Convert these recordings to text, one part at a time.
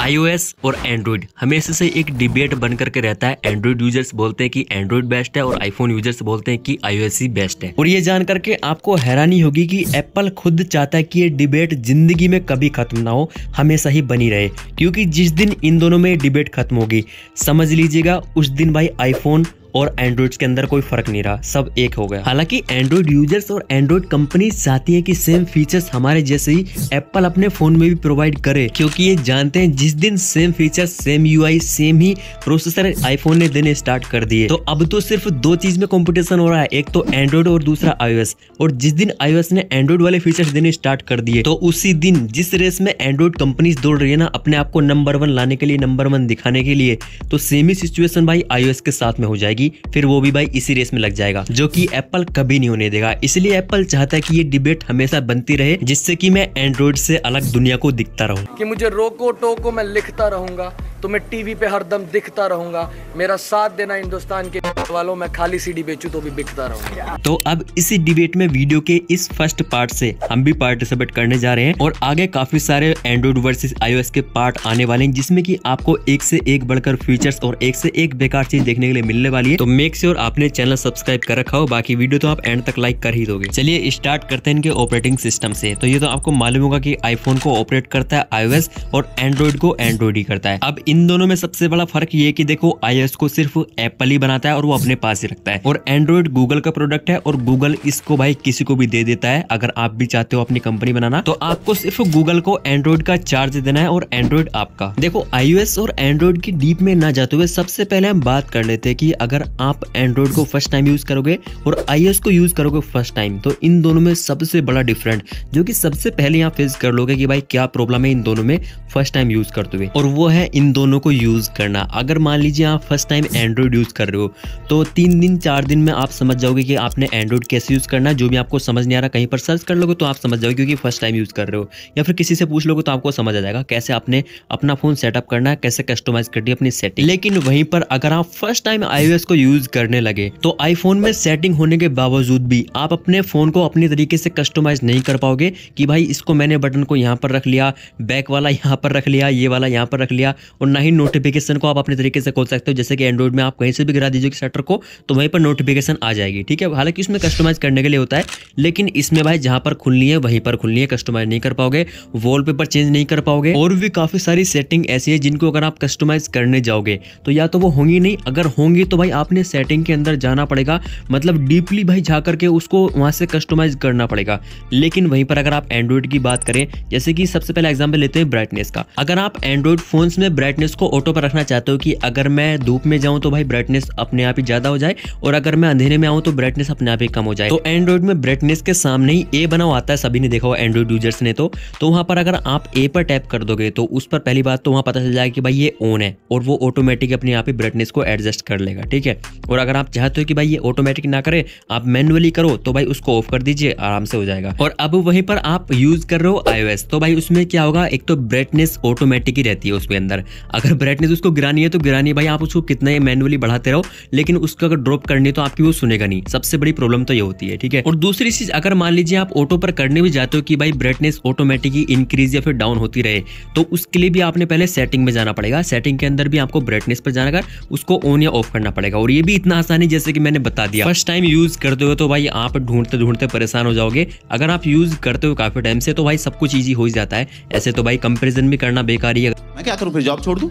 iOS और Android हमेशा से एक डिबेट बन करके रहता है। एंड्रॉइड यूजर्स बोलते हैं कि एंड्रॉइड बेस्ट है और आईफोन यूजर्स बोलते हैं कि iOS ही बेस्ट है। और ये जान करके आपको हैरानी होगी कि एप्पल खुद चाहता है कि ये डिबेट जिंदगी में कभी खत्म ना हो, हमेशा ही बनी रहे, क्योंकि जिस दिन इन दोनों में डिबेट खत्म होगी समझ लीजिएगा उस दिन भाई आईफोन और एंड्रॉइड के अंदर कोई फर्क नहीं रहा, सब एक हो गया। हालांकि एंड्रॉइड यूजर्स और एंड्रॉइड कंपनी चाहती है कि सेम फीचर्स हमारे जैसे ही एप्पल अपने फोन में भी प्रोवाइड करे, क्योंकि ये जानते हैं जिस दिन same features, same UI, same ही प्रोसेसर आईफोन ने देने स्टार्ट कर दिए तो अब तो सिर्फ दो चीज में कंपटीशन हो रहा है, एक तो एंड्रॉइड और दूसरा iOS। और जिस दिन iOS ने एंड्रॉइड वाले फीचर्स देने स्टार्ट कर दिए तो उसी दिन जिस रेस में एंड्रॉइड कंपनीज दौड़ रही है ना अपने आप को नंबर 1 लाने के लिए, नंबर 1 दिखाने के लिए, तो सेम ही सिचुएशन भाई iOS के साथ में हो जाएगी, फिर वो भी भाई इसी रेस में लग जाएगा, जो कि एप्पल कभी नहीं होने देगा। इसलिए एप्पल चाहता है कि ये डिबेट हमेशा बनती रहे, जिससे कि मैं एंड्रॉइड से अलग दुनिया को दिखता रहूं। कि मुझे रोको टोको मैं लिखता रहूंगा, तुम्हें टीवी पे हरदम दिखता रहूंगा, मेरा साथ देना हिंदुस्तान के वालों, मैं खाली सीडी बेचूं तो भी बिकता रहूंगा। तो अब इसी डिबेट में वीडियो के इस फर्स्ट पार्ट से हम भी पार्टिसिपेट करने जा रहे हैं और आगे काफी सारे एंड्रॉइड वर्सेस iOS के पार्ट आने वाले हैं, जिसमें कि आपको एक से एक बढ़कर फीचर्स और एक से एक बेकार चीज देखने के लिए मिलने वाली है। तो मेक श्योर आपने चैनल सब्सक्राइब कर रखा हो, बाकी वीडियो तो आप एंड तक लाइक कर ही दोगे। चलिए स्टार्ट करते हैं इनके ऑपरेटिंग सिस्टम से। तो ये तो आपको मालूम होगा कि आईफोन को ऑपरेट करता है iOS और एंड्रॉइड को एंड्रॉइड ही करता है। अब इन दोनों में सबसे बड़ा फर्क ये कि देखो iOS को सिर्फ एप्पल ही बनाता है और वो अपने पास ही रखता है, और एंड्रॉइड गूगल का प्रोडक्ट है और गूगल इसको भाई किसी को भी दे देता है। अगर आप भी चाहते हो अपनी कंपनी बनाना तो आपको सिर्फ गूगल को एंड्रॉइड का चार्ज देना है और एंड्रॉइड आपका। देखो iOS और एंड्रॉइड की डीप में ना जाते हुए सबसे पहले हम बात कर लेते हैं कि अगर आप एंड्रॉइड को फर्स्ट टाइम यूज करोगे और iOS को यूज करोगे फर्स्ट टाइम, तो इन दोनों में सबसे बड़ा डिफरेंट जो कि सबसे पहले यहाँ फेस कर लोगे कि भाई क्या प्रॉब्लम है इन दोनों में फर्स्ट टाइम यूज करते हुए, और वो है इन दोनों को यूज करना। अगर मान लीजिए आप फर्स्ट टाइम एंड्रॉइड यूज कर रहे हो तो 3 दिन 4 दिन में आप समझ जाओगे कि आपने एंड्रॉइड कैसे यूज करना है। जो भी आपको समझ नहीं आ रहा कहीं पर सर्च कर लोगे तो आप समझ जाओगे, क्योंकि फर्स्ट टाइम यूज कर रहे हो, या फिर किसी से पूछ लोगे तो आपको समझ आ जाएगा कैसे आपने अपना फोन सेटअप करना है, कैसे कस्टमाइज करनी है अपनी सेटिंग। लेकिन वहीं पर अगर आप फर्स्ट टाइम iOS को यूज करने लगे तो आईफोन में सेटिंग होने के बावजूद भी आप अपने फोन को अपनी तरीके से कस्टमाइज नहीं कर पाओगे कि भाई इसको मैंने बटन को यहाँ पर रख लिया, बैक वाला यहाँ पर रख लिया, ये वाला यहाँ पर रख लिया, और ना ही नोटिफिकेशन को आप अपने तरीके से खोल सकते हो। जैसे कि एंड्रॉइड में आप कहीं से भी गिरा दीजिए शटर को तो वहीं पर नोटिफिकेशन आ जाएगी, ठीक है। हालांकि इसमें कस्टमाइज करने के लिए होता है, लेकिन इसमें भाई जहां पर खुलनी है वहीं पर खुलनी है, कस्टमाइज नहीं कर पाओगे, वॉलपेपर चेंज नहीं कर पाओगे, और भी काफी सारी सेटिंग ऐसी है जिनको अगर आप कस्टमाइज करने जाओगे तो या तो वो होंगी नहीं, अगर होंगी तो भाई आपने सेटिंग के अंदर जाना पड़ेगा, मतलब डीपली भाई जा करके उसको वहां से कस्टमाइज करना पड़ेगा। लेकिन वहीं पर अगर आप एंड्रॉइड की बात करें, जैसे कि सबसे पहले एग्जांपल लेते हैं ब्राइटनेस का। अगर आप एंड्रॉइड फोन्स में ब्राइटनेस को ऑटो पर रखना चाहते हो कि अगर मैं धूप में जाऊं तो भाई ब्राइटनेस अपने आप ही ज्यादा हो जाए, और अगर मैं अंधेरे में आऊं तो ब्राइटनेस अपने आप ही कम हो जाए, तो एंड्रॉइड में ब्राइटनेस के सामने ही ए बना हुआ आता है, सभी ने देखा हुआ एंड्रॉइड यूजर्स ने। तो वहां पर अगर आप ए पर टैप कर दोगे तो उस पर पहली बात तो वहां पता चल जाएगा कि भाई ये ऑन है, और वो ऑटोमेटिक अपने आप ही ब्राइटनेस को एडजस्ट कर लेगा, ठीक है। और अगर आप चाहते हो कि भाई ये ऑटोमेटिक ना करे, आप मैन्युअली करो, तो भाई उसको ऑफ कर दीजिए, आराम से हो जाएगा। और अब वहीं पर आप यूज कर रहे हो iOS, तो भाई उसमें क्या होगा, एक तो ब्राइटनेस ऑटोमेटिक ही रहती है उसके अंदर, अगर ब्राइटनेस उसको गिरानी है तो गिरानी है भाई, आप उसको कितना ही मैन्युअली बढ़ाते रहो, लेकिन उसको अगर ड्रॉप करनी है तो आपकी वो सुनेगा नहीं। सबसे बड़ी प्रॉब्लम तो ये होती है, ठीक है। और दूसरी चीज, अगर मान लीजिए आप ऑटो पर करने भी जाते हो कि भाई ब्राइटनेस ऑटोमेटिकली इंक्रीज या फिर डाउन होती रहे, तो उसके लिए भी आपने पहले सेटिंग में जाना पड़ेगा। सेटिंग के अंदर भी आपको ब्राइटनेस पर जाना कर उसको ऑन या ऑफ करना पड़ेगा, और ये भी इतना आसान है जैसे कि मैंने बता दिया। फर्स्ट टाइम यूज करते हो तो भाई आप ढूंढते ढूंढते परेशान हो जाओगे, अगर आप यूज करते हो काफी टाइम से तो भाई सब कुछ ईजी हो जाता है। ऐसे तो भाई कंपेरिजन भी करना बेकार ही है, मैं क्या करूं फिर, जॉब छोड़ दूं?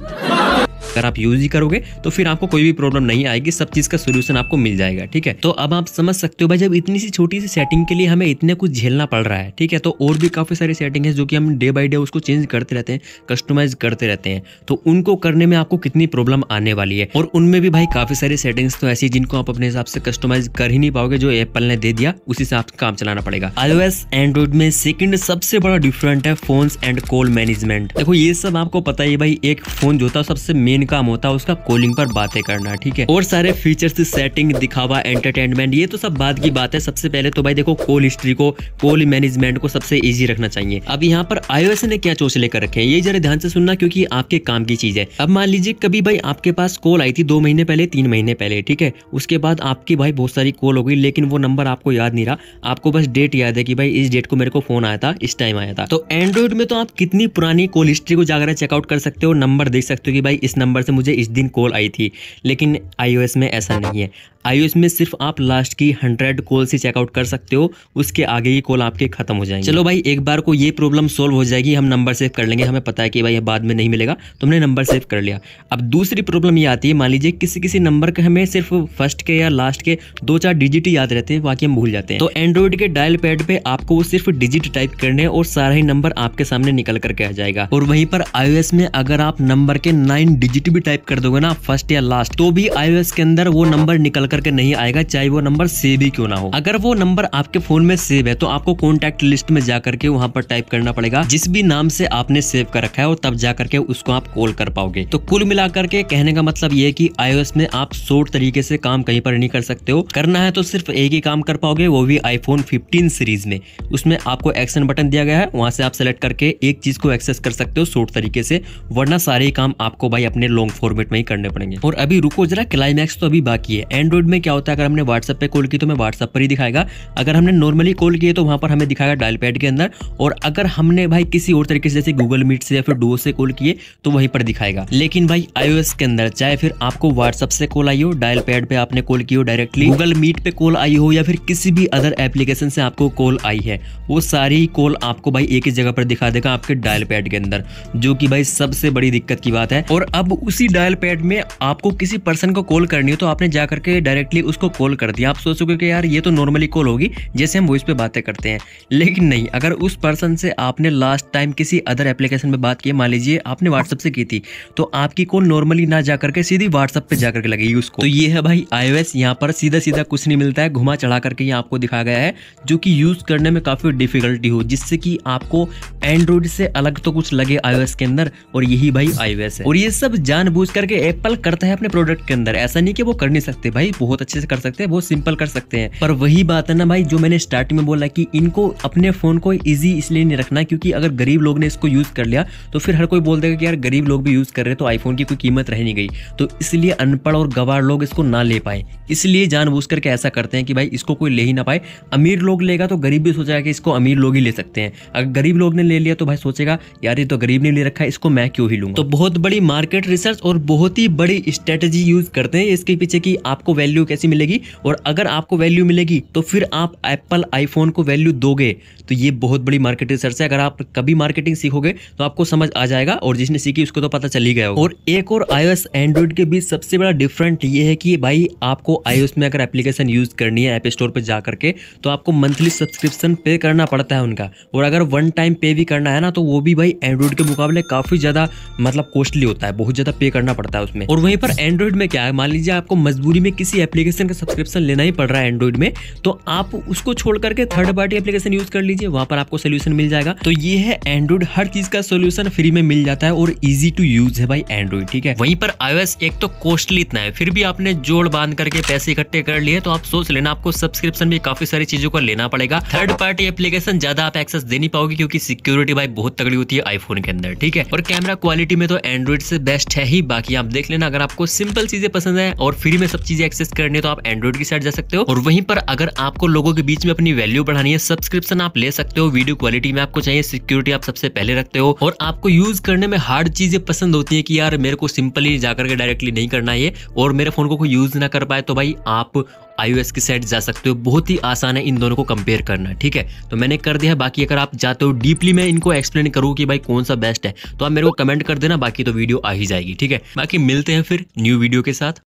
अगर आप यूज ही करोगे तो फिर आपको कोई भी प्रॉब्लम नहीं आएगी, सब चीज का सोल्यूशन आपको मिल जाएगा, ठीक है। तो अब आप समझ सकते हो भाई जब इतनी सी छोटी सी सेटिंग के लिए हमें इतने कुछ झेलना पड़ रहा है, ठीक है, तो और भी काफी सारी सेटिंग है जो कि हम डे बाय डे उसको चेंज करते रहते हैं, कस्टमाइज करते रहते हैं, तो उनको करने में आपको कितनी प्रॉब्लम आने वाली है। और उनमें भी भाई काफी सारी सेटिंग्स तो ऐसी जिनको आप अपने हिसाब से कस्टमाइज कर ही नहीं पाओगे, जो एप्पल ने दे दिया उसी से आपको काम चलाना पड़ेगा। iOS एंड्रॉइड में सेकंड सबसे बड़ा डिफरेंट है फोन्स एंड कॉल मैनेजमेंट। देखो ये सब आपको पता है भाई, एक फोन जो होता है सबसे मेन मेन काम होता है उसका कॉलिंग पर बातें करना, ठीक है। और सारे फीचर्स, सेटिंग, दिखावा, एंटरटेनमेंट, ये तो सब बात की बात है। सबसे पहले तो भाई देखो कॉल हिस्ट्री को, कॉल मैनेजमेंट को सबसे इजी रखना चाहिए। अब यहाँ पर iOS ने क्या चोच लेकर रखे हैं ये जरा ध्यान से सुनना, क्योंकि आपके काम की चीज है। अब मान लीजिए कभी भाई आपके पास कॉल आई थी 2 महीने पहले, 3 महीने पहले, ठीक है। उसके बाद आपकी भाई बहुत सारी कॉल हो गई, लेकिन वो नंबर आपको याद नहीं रहा, आपको बस डेट याद है कि भाई इस डेट को मेरे को फोन आया था, इस टाइम आया था। तो एंड्रॉइड में तो आप कितनी पुरानी कॉल हिस्ट्री को जाकर चेकआउट कर सकते हो, नंबर देख सकते हो कि भाई इस नंबर से मुझे इस दिन कॉल आई थी। लेकिन iOS में ऐसा नहीं है। iOS में सिर्फ आप लास्ट की 100 कॉल से चेकआउट कर सकते हो, उसके आगे की कॉल आपके खत्म हो जाएंगे। चलो भाई एक बार को ये प्रॉब्लम सोल्व हो जाएगी, हम नंबर सेव कर लेंगे, हमें पता है कि भाई बाद में नहीं मिलेगा, तुमने नंबर सेव कर लिया। अब दूसरी प्रॉब्लम ये आती है, मान लीजिए किसी नंबर के हमें सिर्फ फर्स्ट के या लास्ट के 2-4 डिजिट ही याद रहते हैं, बाकी हम भूल जाते हैं। तो एंड्रॉइड के डायल पैड पे आपको सिर्फ डिजिट टाइप करने और सारा ही नंबर आपके सामने निकल करके आ जाएगा। और वहीं पर iOS में अगर आप नंबर के 9 डिजिट भी टाइप कर दोगे ना, फर्स्ट या लास्ट, तो भी iOS के अंदर वो नंबर निकल करके नहीं आएगा, चाहे वो नंबर सेव ही क्यों ना हो। अगर वो नंबर आपके फोन में सेव है तो आपको कॉन्टैक्ट लिस्ट में जाकर के वहां पर टाइप करना पड़ेगा जिस भी नाम से आपने सेव कर रखा है, और तब जाकर के उसको आप कॉल कर पाओगे। तो कुल मिलाकर के कहने का मतलब ये है कि iOS में आप शॉर्ट तरीके से काम कहीं पर नहीं कर सकते हो। करना है तो सिर्फ एक ही काम कर पाओगे, वो भी iPhone 15 सीरीज में। उसमें आपको एक्शन बटन दिया गया है, वहां से आप सेलेक्ट करके एक चीज को एक्सेस कर सकते हो शॉर्ट तरीके से, वरना सारे काम आपको भाई अपने लॉन्ग फॉर्मेट में ही करने पड़ेंगे। और अभी रुको जरा, क्लाइमैक्स तो अभी बाकी है। एंड्रॉइड में क्या होता है, अगर हमने व्हाट्सएप पे कॉल की तो हमें व्हाट्सएप पर ही दिखाएगा, अगर हमने नॉर्मली कॉल की तो वहां पर हमें दिखाएगा डायल पैड के अंदर, और अगर हमने भाई किसी और तरीके से जैसे गूगल मीट से या फिर डुओ से कॉल किए तो वहीं पर दिखाएगा। लेकिन भाई iOS के अंदर चाहे फिर आपको व्हाट्सएप से कॉल आई हो, डायल पैड पे आपने कॉल की हो डायरेक्टली, गूगल मीट पे कॉल आई हो, या फिर किसी भी अदर एप्लीकेशन से आपको कॉल आई है, वो सारी कॉल आपको भाई एक ही जगह पर दिखा देगा आपके डायल पैड के अंदर, जो कि भाई सबसे बड़ी दिक्कत की बात है। और अब उसी डायल पैड में आपको किसी पर्सन को कॉल करनी हो तो आपने जाकर के डायरेक्टली उसको कॉल कर दिया। आप सोचोगे कि यार ये तो नॉर्मली कॉल होगी जैसे हम वॉइस पे बातें करते हैं, लेकिन नहीं। अगर उस पर्सन से आपने लास्ट टाइम किसी अदर एप्लीकेशन में बात की, मान लीजिए आपने व्हाट्सएप से की थी, तो आपकी कॉल नॉर्मली ना जाकर के सीधी व्हाट्सएप पे जाकर के लगेगी उसको। तो ये है भाई iOS, यहाँ पर सीधा सीधा कुछ नहीं मिलता है, घुमा चढ़ा करके ये आपको दिखाया गया है, जो कि यूज करने में काफी डिफिकल्टी हो, जिससे कि आपको एंड्रॉइड से अलग तो कुछ लगे iOS के अंदर, और यही भाई iOS है। और ये सब जानबूझ करके एप्पल करता है अपने प्रोडक्ट के अंदर, ऐसा नहीं कि वो कर नहीं सकते भाई, बहुत अच्छे से कर सकते हैं, बहुत सिंपल कर सकते हैं। पर वही बात है ना भाई, जो मैंने स्टार्टिंग में बोला कि इनको अपने फोन को इजी इसलिए नहीं रखना क्योंकि अगर गरीब लोग ने इसको यूज कर लिया तो फिर हर कोई बोल देगा कि यार गरीब लोग भी यूज कर रहे हैं तो आईफोन की कोई कीमत रह नहीं गई। तो इसलिए अनपढ़ और गवार लोग इसको ना ले पाए, इसलिए जानबूझ करके ऐसा करते हैं कि भाई इसको कोई ले ही ना पाए। अमीर लोग लेगा तो गरीब भी सोचेगा कि इसको अमीर लोग ही ले सकते हैं, अगर गरीब लोग ने ले लिया तो भाई सोचेगा यार ये तो गरीब ने ले रखा है, इसको मैं क्यों ही लूंगा। तो बहुत बड़ी मार्केट रिसर्च और बहुत ही बड़ी स्ट्रेटेजी यूज करते हैं इसके पीछे कि आपको वैल्यू कैसी मिलेगी, और अगर आपको वैल्यू मिलेगी तो फिर आप एप्पल आईफोन को वैल्यू दोगे। तो ये बहुत बड़ी मार्केट रिसर्च है, अगर आप कभी मार्केटिंग सीखोगे तो आपको समझ आ जाएगा, और जिसने सीखी उसको तो पता चल ही गया होगा। और एक और iOS एंड्रॉइड के बीच सबसे बड़ा डिफरेंट ये है कि भाई आपको iOS में अगर एप्लीकेशन यूज करनी है ऐप स्टोर पे जा करके तो आपको मंथली सब्सक्रिप्शन पे करना पड़ता है उनका, और अगर वन टाइम पे भी करना है ना तो वो भी भाई एंड्रॉइड के मुकाबले काफी ज्यादा मतलब कॉस्टली होता है, बहुत ज्यादा पे करना पड़ता है उसमें। और वहीं पर एंड्रॉइड में क्या है, मान लीजिए आपको मजबूरी में किसी एप्लीकेशन का सब्सक्रिप्शन लेना ही पड़ रहा है एंड्रॉइड में, तो आप उसको छोड़ करके थर्ड पार्टी एप्लीकेशन यूज कर लीजिए, वहां पर आपको सोल्यूशन मिल जाएगा। तो ये है एंड्रॉइड, हर चीज का सोल्यूशन फ्री में मिल जाता है और इजी टू यूज है भाई एंड्रॉइड, ठीक है। वहीं पर iOS एक तो कॉस्टली इतना है, फिर भी आपने जोड़ बांध करके पैसे इकट्ठे कर लिए तो आप सोच लेना आपको सब्सक्रिप्शन भी काफी सारी चीजों का लेना पड़ेगा। थर्ड पार्टी एप्लीकेशन ज्यादा आप एक्सेस दे नहीं पाओगे क्योंकि सिक्योरिटी भाई बहुत तगड़ी होती है आईफोन के अंदर, ठीक है। और कैमरा क्वालिटी में तो एंड्रॉइड से बेस्ट है ही, बाकी आप देख लेना। अगर आपको सिंपल चीजें पसंद है और फ्री में सब चीजें एक्सेस करनी है तो आप एंड्रॉइड की साइड जा सकते हो। और वहीं पर अगर आपको लोगों के बीच में अपनी वैल्यू बढ़ानी है, सब्सक्रिप्शन आप ले सकते हो। वीडियो क्वालिटी में आपको चाहिए, सिक्योरिटी आप सबसे पहले रखते हो, और आपको यूज करने में हार्ड चीजें पसंद होती है कि यार मेरे को सिंपली जाकर के डायरेक्टली नहीं करना है और मेरे फोन को कोई यूज ना कर पाए, तो भाई आप iOS की साइड जा सकते हो। बहुत ही आसान है इन दोनों को कंपेयर करना, ठीक है। तो मैंने कर दिया है, बाकी अगर आप चाहते हो डीपली मैं इनको एक्सप्लेन करूँ कि भाई कौन सा बेस्ट है तो आप मेरे को कमेंट कर देना, बाकी तो वीडियो आ ही जाएगी, ठीक है। बाकी मिलते हैं फिर न्यू वीडियो के साथ।